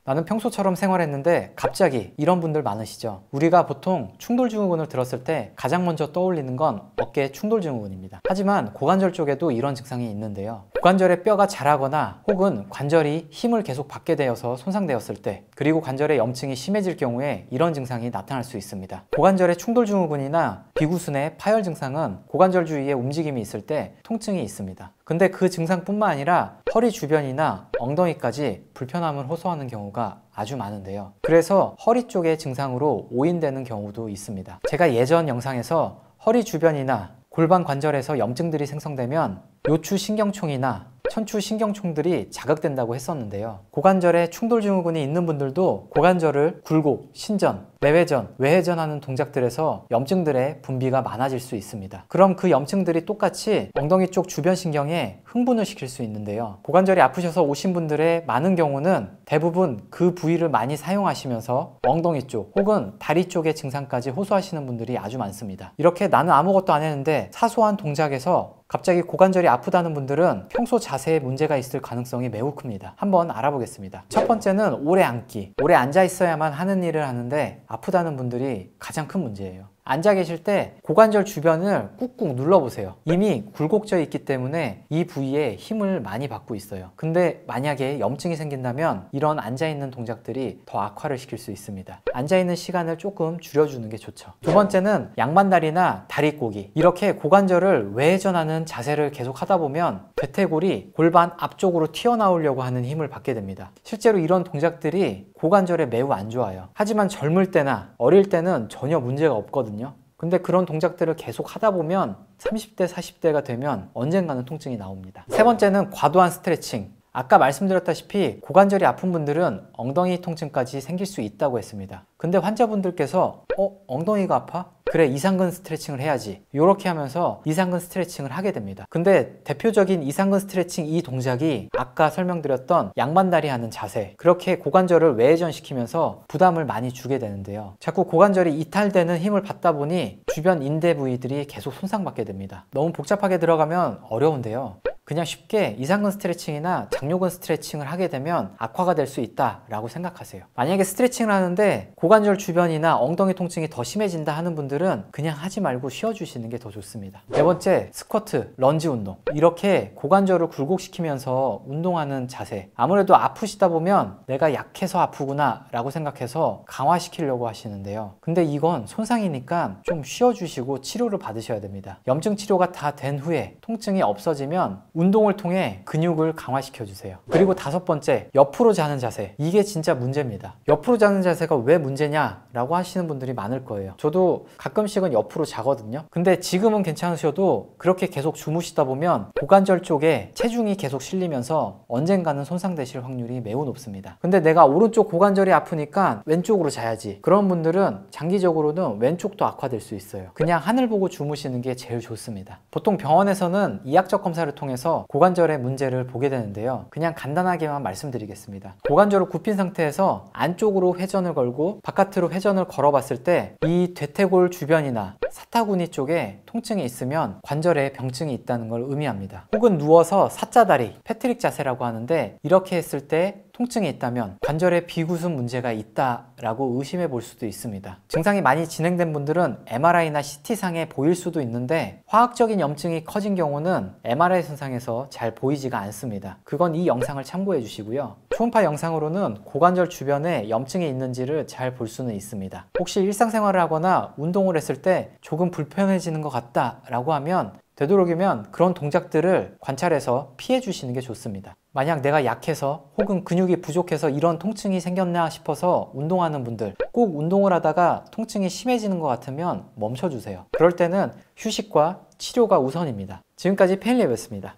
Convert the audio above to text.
나는 평소처럼 생활했는데 갑자기 이런 분들 많으시죠. 우리가 보통 충돌증후군을 들었을 때 가장 먼저 떠올리는 건 어깨 충돌증후군입니다. 하지만 고관절 쪽에도 이런 증상이 있는데요. 고관절의 뼈가 자라거나 혹은 관절이 힘을 계속 받게 되어서 손상되었을 때, 그리고 관절의 염증이 심해질 경우에 이런 증상이 나타날 수 있습니다. 고관절의 충돌증후군이나 비구순의 파열 증상은 고관절 주위에 움직임이 있을 때 통증이 있습니다. 근데 그 증상뿐만 아니라 허리 주변이나 엉덩이까지 불편함을 호소하는 경우가 아주 많은데요. 그래서 허리 쪽의 증상으로 오인되는 경우도 있습니다. 제가 예전 영상에서 허리 주변이나 골반 관절에서 염증들이 생성되면 요추신경총이나 천추신경총들이 자극된다고 했었는데요. 고관절에 충돌증후군이 있는 분들도 고관절을 굴곡, 신전, 내회전, 외회전하는 동작들에서 염증들의 분비가 많아질 수 있습니다. 그럼 그 염증들이 똑같이 엉덩이 쪽 주변 신경에 흥분을 시킬 수 있는데요. 고관절이 아프셔서 오신 분들의 많은 경우는 대부분 그 부위를 많이 사용하시면서 엉덩이 쪽 혹은 다리 쪽의 증상까지 호소하시는 분들이 아주 많습니다. 이렇게 나는 아무것도 안 했는데 사소한 동작에서 갑자기 고관절이 아프다는 분들은 평소 자세에 문제가 있을 가능성이 매우 큽니다. 한번 알아보겠습니다. 첫 번째는 오래 앉기. 오래 앉아 있어야만 하는 일을 하는데 아프다는 분들이 가장 큰 문제예요. 앉아 계실 때 고관절 주변을 꾹꾹 눌러보세요. 이미 굴곡져 있기 때문에 이 부위에 힘을 많이 받고 있어요. 근데 만약에 염증이 생긴다면 이런 앉아있는 동작들이 더 악화를 시킬 수 있습니다. 앉아있는 시간을 조금 줄여주는 게 좋죠. 두 번째는 양반다리나 다리 꼬기. 이렇게 고관절을 외회전하는 자세를 계속 하다 보면 대퇴골이 골반 앞쪽으로 튀어나오려고 하는 힘을 받게 됩니다. 실제로 이런 동작들이 고관절에 매우 안 좋아요. 하지만 젊을 때나 어릴 때는 전혀 문제가 없거든요. 근데 그런 동작들을 계속 하다 보면 30대, 40대가 되면 언젠가는 통증이 나옵니다. 세 번째는 과도한 스트레칭. 아까 말씀드렸다시피 고관절이 아픈 분들은 엉덩이 통증까지 생길 수 있다고 했습니다. 근데 환자분들께서 엉덩이가 아파? 그래, 이상근 스트레칭을 해야지. 이렇게 하면서 이상근 스트레칭을 하게 됩니다. 근데 대표적인 이상근 스트레칭 이 동작이 아까 설명드렸던 양반다리 하는 자세, 그렇게 고관절을 외회전시키면서 부담을 많이 주게 되는데요. 자꾸 고관절이 이탈되는 힘을 받다 보니 주변 인대 부위들이 계속 손상받게 됩니다. 너무 복잡하게 들어가면 어려운데요. 그냥 쉽게 이상근 스트레칭이나 장요근 스트레칭을 하게 되면 악화가 될 수 있다라고 생각하세요. 만약에 스트레칭을 하는데 고관절 주변이나 엉덩이 통증이 더 심해진다 하는 분들은 그냥 하지 말고 쉬어주시는 게 더 좋습니다. 네 번째, 스쿼트, 런지 운동. 이렇게 고관절을 굴곡시키면서 운동하는 자세. 아무래도 아프시다 보면 내가 약해서 아프구나 라고 생각해서 강화시키려고 하시는데요. 근데 이건 손상이니까 좀 쉬어주시고 치료를 받으셔야 됩니다. 염증 치료가 다 된 후에 통증이 없어지면 운동을 통해 근육을 강화시켜 주세요. 그리고 다섯 번째, 옆으로 자는 자세. 이게 진짜 문제입니다. 옆으로 자는 자세가 왜 문제냐라고 하시는 분들이 많을 거예요. 저도 가끔씩은 옆으로 자거든요. 근데 지금은 괜찮으셔도 그렇게 계속 주무시다 보면 고관절 쪽에 체중이 계속 실리면서 언젠가는 손상되실 확률이 매우 높습니다. 근데 내가 오른쪽 고관절이 아프니까 왼쪽으로 자야지. 그런 분들은 장기적으로는 왼쪽도 악화될 수 있어요. 그냥 하늘 보고 주무시는 게 제일 좋습니다. 보통 병원에서는 이학적 검사를 통해서 고관절의 문제를 보게 되는데요. 그냥 간단하게만 말씀드리겠습니다. 고관절을 굽힌 상태에서 안쪽으로 회전을 걸고 바깥으로 회전을 걸어 봤을 때 이 대퇴골 주변이나 사타구니 쪽에 통증이 있으면 관절에 병증이 있다는 걸 의미합니다. 혹은 누워서 사자다리, 패트릭 자세라고 하는데 이렇게 했을 때 통증이 있다면 관절에 비구순 문제가 있다라고 의심해 볼 수도 있습니다. 증상이 많이 진행된 분들은 MRI나 CT상에 보일 수도 있는데 화학적인 염증이 커진 경우는 MRI 선상에서 잘 보이지가 않습니다. 그건 이 영상을 참고해 주시고요. 초음파 영상으로는 고관절 주변에 염증이 있는지를 잘 볼 수는 있습니다. 혹시 일상생활을 하거나 운동을 했을 때 조금 불편해지는 것 같다라고 하면 되도록이면 그런 동작들을 관찰해서 피해 주시는 게 좋습니다. 만약 내가 약해서 혹은 근육이 부족해서 이런 통증이 생겼나 싶어서 운동하는 분들, 꼭 운동을 하다가 통증이 심해지는 것 같으면 멈춰주세요. 그럴 때는 휴식과 치료가 우선입니다. 지금까지 페인리였습니다.